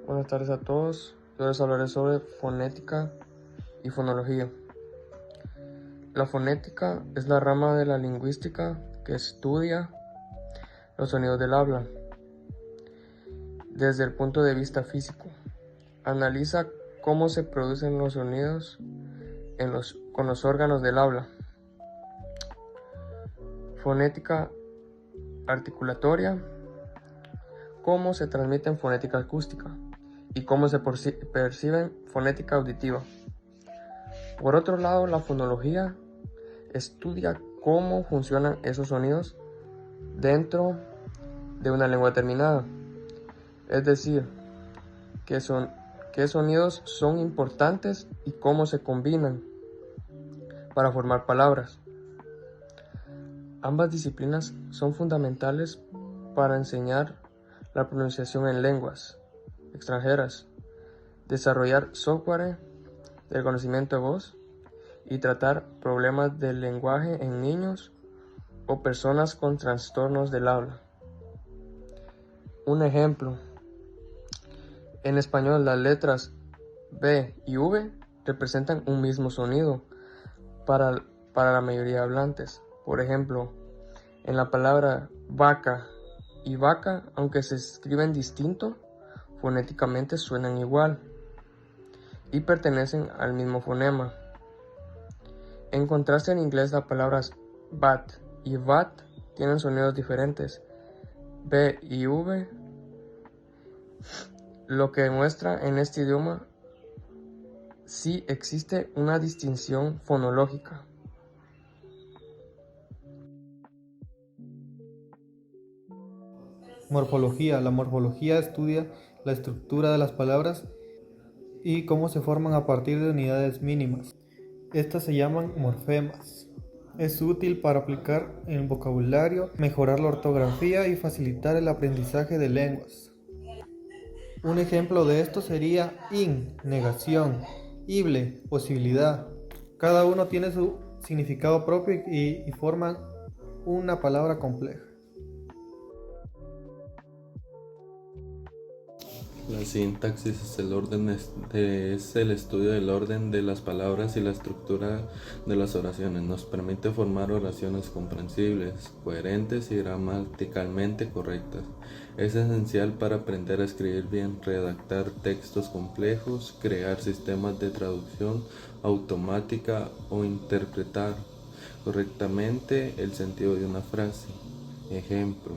Buenas tardes a todos. Yo les hablaré sobre fonética y fonología. La fonética es la rama de la lingüística que estudia los sonidos del habla desde el punto de vista físico. Analiza cómo se producen los sonidos con los órganos del habla. Fonética articulatoria, cómo se transmite en fonética acústica y cómo se perciben fonética auditiva. Por otro lado, la fonología estudia cómo funcionan esos sonidos dentro de una lengua determinada, es decir, qué sonidos son importantes y cómo se combinan para formar palabras. Ambas disciplinas son fundamentales para enseñar la pronunciación en lenguas extranjeras, desarrollar software de reconocimiento de voz y tratar problemas del lenguaje en niños o personas con trastornos del habla. Un ejemplo: en español las letras B y V representan un mismo sonido para la mayoría de hablantes. Por ejemplo, en la palabra vaca y vaca, aunque se escriben distinto, fonéticamente suenan igual y pertenecen al mismo fonema. En contraste, en inglés las palabras bat y vat tienen sonidos diferentes, B y V, lo que demuestra en este idioma sí existe una distinción fonológica. Morfología. La morfología estudia la estructura de las palabras y cómo se forman a partir de unidades mínimas. Estas se llaman morfemas. Es útil para aplicar en el vocabulario, mejorar la ortografía y facilitar el aprendizaje de lenguas. Un ejemplo de esto sería in, negación, ible, posibilidad. Cada uno tiene su significado propio y forman una palabra compleja. La sintaxis es el estudio del orden de las palabras y la estructura de las oraciones. Nos permite formar oraciones comprensibles, coherentes y gramaticalmente correctas. Es esencial para aprender a escribir bien, redactar textos complejos, crear sistemas de traducción automática o interpretar correctamente el sentido de una frase. Ejemplo: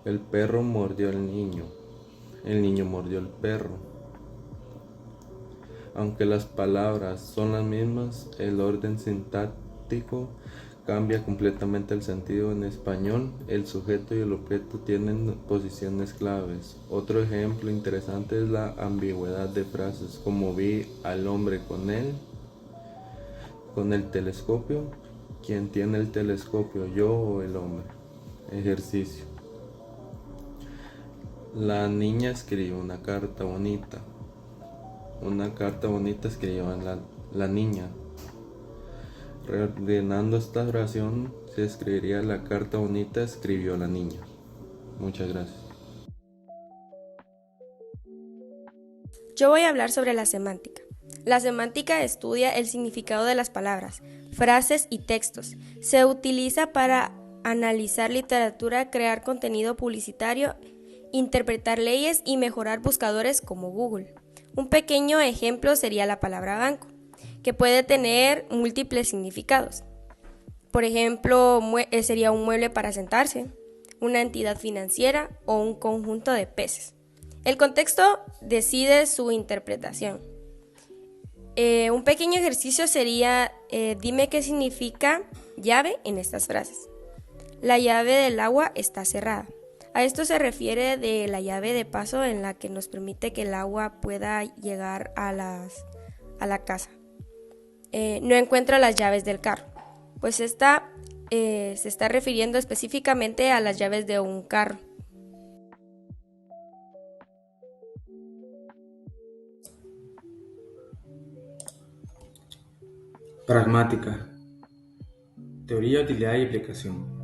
el perro mordió al niño. El niño mordió al perro. Aunque las palabras son las mismas, el orden sintáctico cambia completamente el sentido. En español, el sujeto y el objeto tienen posiciones claves. Otro ejemplo interesante es la ambigüedad de frases como vi al hombre con el telescopio. ¿Quién tiene el telescopio, yo o el hombre? Ejercicio: la niña escribió una carta bonita. Una carta bonita escribió la niña. Reordenando esta oración, se escribiría la carta bonita escribió la niña. Muchas gracias. Yo voy a hablar sobre la semántica. La semántica estudia el significado de las palabras, frases y textos. Se utiliza para analizar literatura, crear contenido publicitario, interpretar leyes y mejorar buscadores como Google. Un pequeño ejemplo sería la palabra banco, que puede tener múltiples significados. Por ejemplo, sería un mueble para sentarse, una entidad financiera o un conjunto de peces. El contexto decide su interpretación. Un pequeño ejercicio sería, dime qué significa llave en estas frases. La llave del agua está cerrada. A esto se refiere de la llave de paso en la que nos permite que el agua pueda llegar a la casa. No encuentro las llaves del carro, pues esta se está refiriendo específicamente a las llaves de un carro. Pragmática. Teoría, utilidad y aplicación.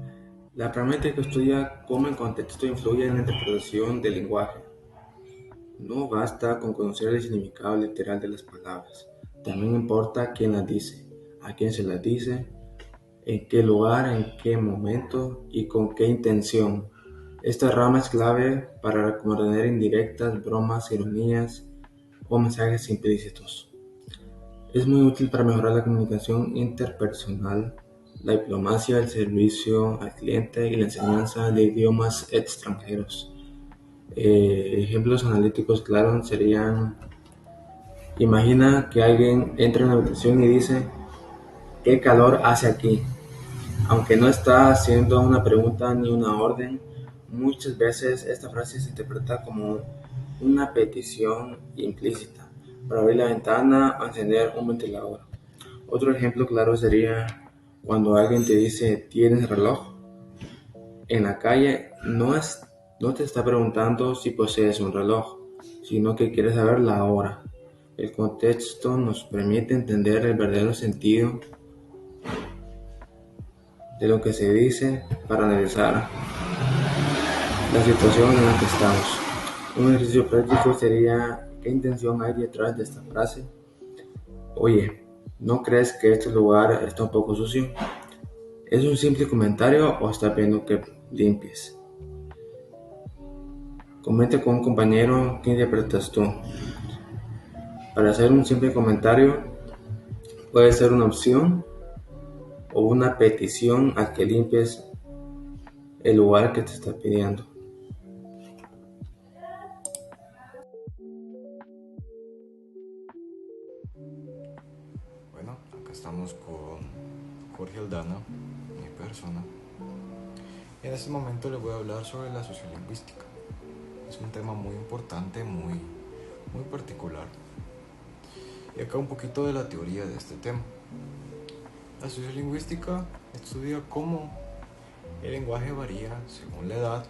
La pragmática estudia cómo el contexto influye en la interpretación del lenguaje. No basta con conocer el significado literal de las palabras, también importa quién las dice, a quién se las dice, en qué lugar, en qué momento y con qué intención. Esta rama es clave para comprender indirectas, bromas, ironías o mensajes implícitos. Es muy útil para mejorar la comunicación interpersonal, la diplomacia, el servicio al cliente y la enseñanza de idiomas extranjeros. Ejemplos analíticos claros serían: imagina que alguien entra en una habitación y dice: ¿qué calor hace aquí? Aunque no está haciendo una pregunta ni una orden, muchas veces esta frase se interpreta como una petición implícita para abrir la ventana o encender un ventilador. Otro ejemplo claro sería cuando alguien te dice: ¿tienes reloj? En la calle no te está preguntando si posees un reloj, sino que quiere saber la hora. El contexto nos permite entender el verdadero sentido de lo que se dice para analizar la situación en la que estamos. Un ejercicio práctico sería: ¿qué intención hay detrás de esta frase? Oye, ¿no crees que este lugar está un poco sucio? ¿Es un simple comentario o está pidiendo que limpies? Comenta con un compañero qué interpretas tú. Para hacer un simple comentario puede ser una opción o una petición a que limpies el lugar que te está pidiendo. Bueno, acá estamos con Jorge Aldana, mi persona. Y en este momento les voy a hablar sobre la sociolingüística. Es un tema muy importante, muy particular. Y acá un poquito de la teoría de este tema. La sociolingüística estudia cómo el lenguaje varía según la edad,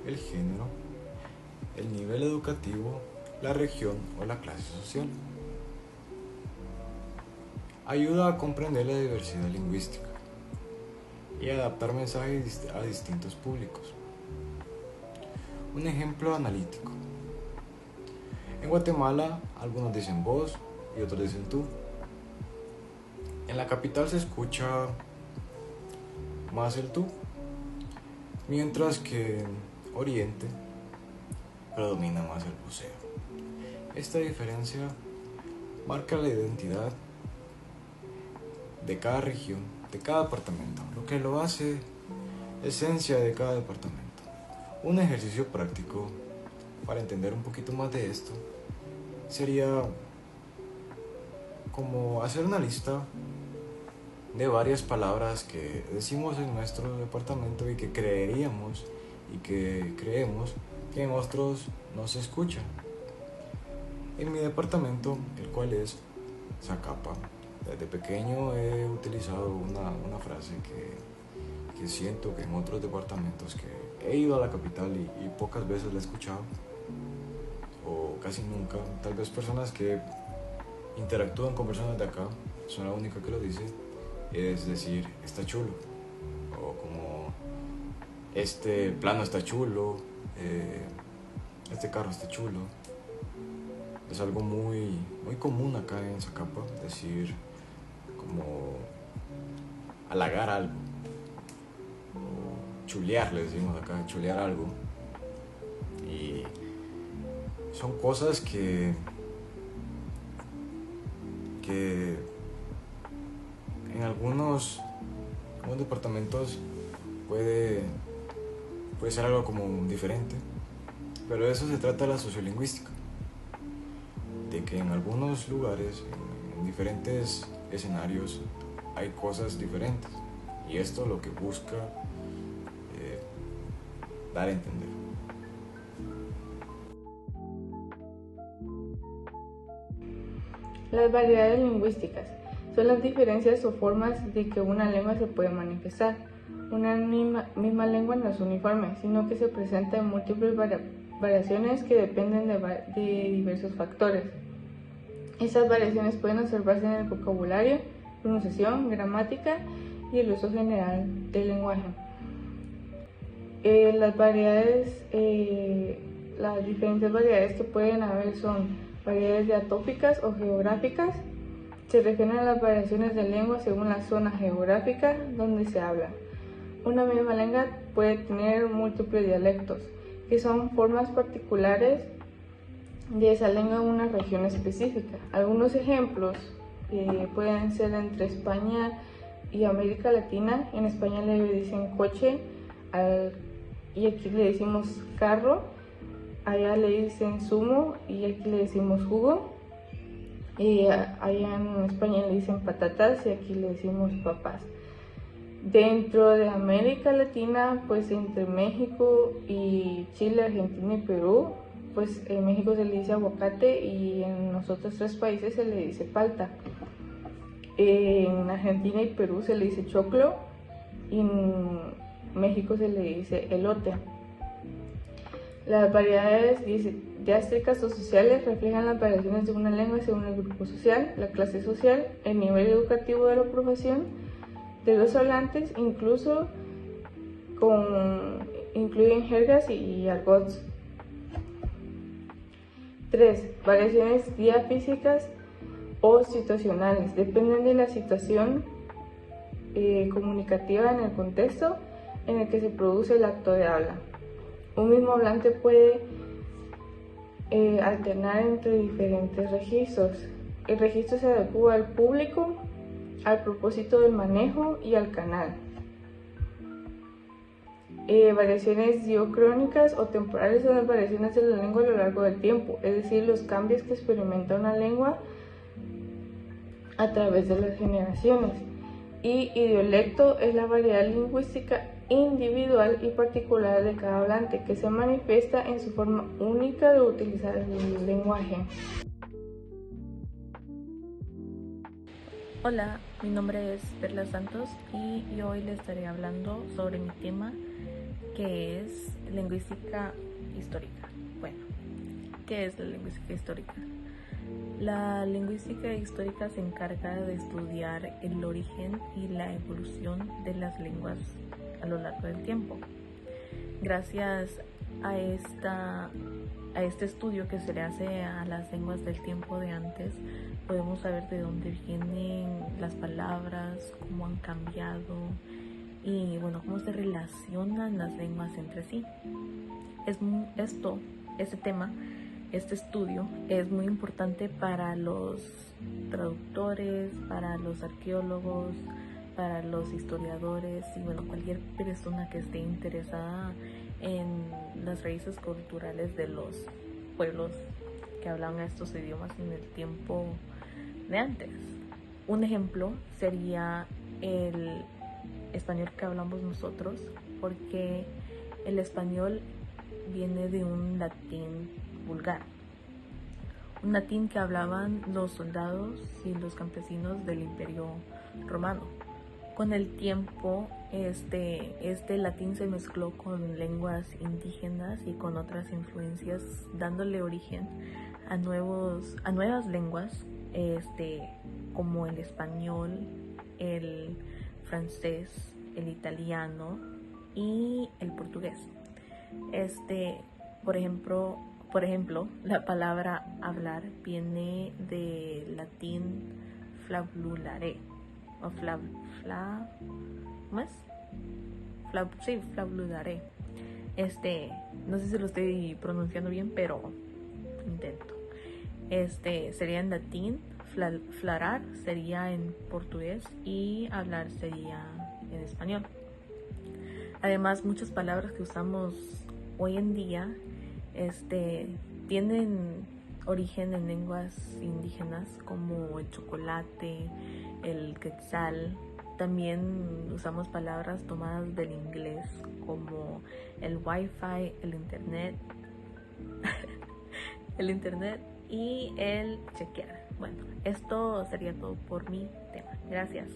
el género, el nivel educativo, la región o la clase social. Ayuda a comprender la diversidad lingüística y adaptar mensajes a distintos públicos. Un ejemplo analítico. En Guatemala, algunos dicen vos y otros dicen tú. En la capital se escucha más el tú, mientras que en Oriente predomina más el voceo. Esta diferencia marca la identidad de cada región, de cada departamento, lo que lo hace esencia de cada departamento. Un ejercicio práctico para entender un poquito más de esto sería como hacer una lista de varias palabras que decimos en nuestro departamento y que creeríamos y que creemos que en otros no se escucha. En mi departamento, el cual es Zacapa, desde pequeño he utilizado una frase que siento que en otros departamentos que he ido a la capital y pocas veces la he escuchado, o casi nunca. Tal vez personas que interactúan con personas de acá son la única que lo dice, es decir, está chulo, o como este plano está chulo, este carro está chulo. Es algo muy común acá en Zacapa, decir como halagar algo, o chulear, le decimos acá, chulear algo. Y son cosas que en algunos departamentos puede ser algo como diferente, pero de eso se trata la sociolingüística, de que en algunos lugares, en diferentes escenarios, hay cosas diferentes, y esto lo que busca dar a entender. Las variedades lingüísticas son las diferencias o formas de que una lengua se puede manifestar. Una misma lengua no es uniforme, sino que se presenta en múltiples variaciones que dependen de diversos factores. Estas variaciones pueden observarse en el vocabulario, pronunciación, gramática y el uso general del lenguaje. Las diferentes variedades que pueden haber son variedades diatópicas o geográficas. Se refieren a las variaciones de lengua según la zona geográfica donde se habla. Una misma lengua puede tener múltiples dialectos, que son formas particulares de esa lengua en una región específica. Algunos ejemplos pueden ser entre España y América Latina. En España le dicen coche y aquí le decimos carro, allá le dicen zumo y aquí le decimos jugo, y allá en España le dicen patatas y aquí le decimos papas. Dentro de América Latina, pues entre México y Chile, Argentina y Perú, pues en México se le dice aguacate y en los otros 3 países se le dice palta. En Argentina y Perú se le dice choclo y en México se le dice elote. Las variedades diástricas o sociales reflejan las variaciones de una lengua según el grupo social, la clase social, el nivel educativo de la profesión de los hablantes, incluyen jergas y argots. 3. Variaciones diafísicas o situacionales. Dependen de la situación comunicativa en el contexto en el que se produce el acto de habla. Un mismo hablante puede alternar entre diferentes registros. El registro se adecua al público, al propósito del manejo y al canal. Variaciones diacrónicas o temporales son las variaciones de la lengua a lo largo del tiempo, es decir, los cambios que experimenta una lengua a través de las generaciones. Y idiolecto es la variedad lingüística individual y particular de cada hablante que se manifiesta en su forma única de utilizar el lenguaje. Hola, mi nombre es Perla Santos y hoy les estaré hablando sobre mi tema, que es lingüística histórica. Bueno, ¿qué es la lingüística histórica? La lingüística histórica se encarga de estudiar el origen y la evolución de las lenguas a lo largo del tiempo. Gracias a este estudio que se le hace a las lenguas del tiempo de antes, podemos saber de dónde vienen las palabras, cómo han cambiado y bueno, cómo se relacionan las lenguas entre sí. Este estudio es muy importante para los traductores, para los arqueólogos, para los historiadores y bueno, cualquier persona que esté interesada en las raíces culturales de los pueblos que hablaban estos idiomas en el tiempo de antes. Un ejemplo sería el español que hablamos nosotros, porque el español viene de un latín vulgar, un latín que hablaban los soldados y los campesinos del Imperio Romano. Con el tiempo, este latín se mezcló con lenguas indígenas y con otras influencias, dándole origen a nuevas lenguas, como el español, el francés, el italiano y el portugués. Por ejemplo, la palabra hablar viene del latín flavulare o flavulare. No sé si lo estoy pronunciando bien, pero intento. Sería en latín, flarar sería en portugués y hablar sería en español. Además, muchas palabras que usamos hoy en día tienen origen en lenguas indígenas como el chocolate, el quetzal. También usamos palabras tomadas del inglés como el wifi, el internet, el internet y el chequear. Bueno, esto sería todo por mi tema. Gracias.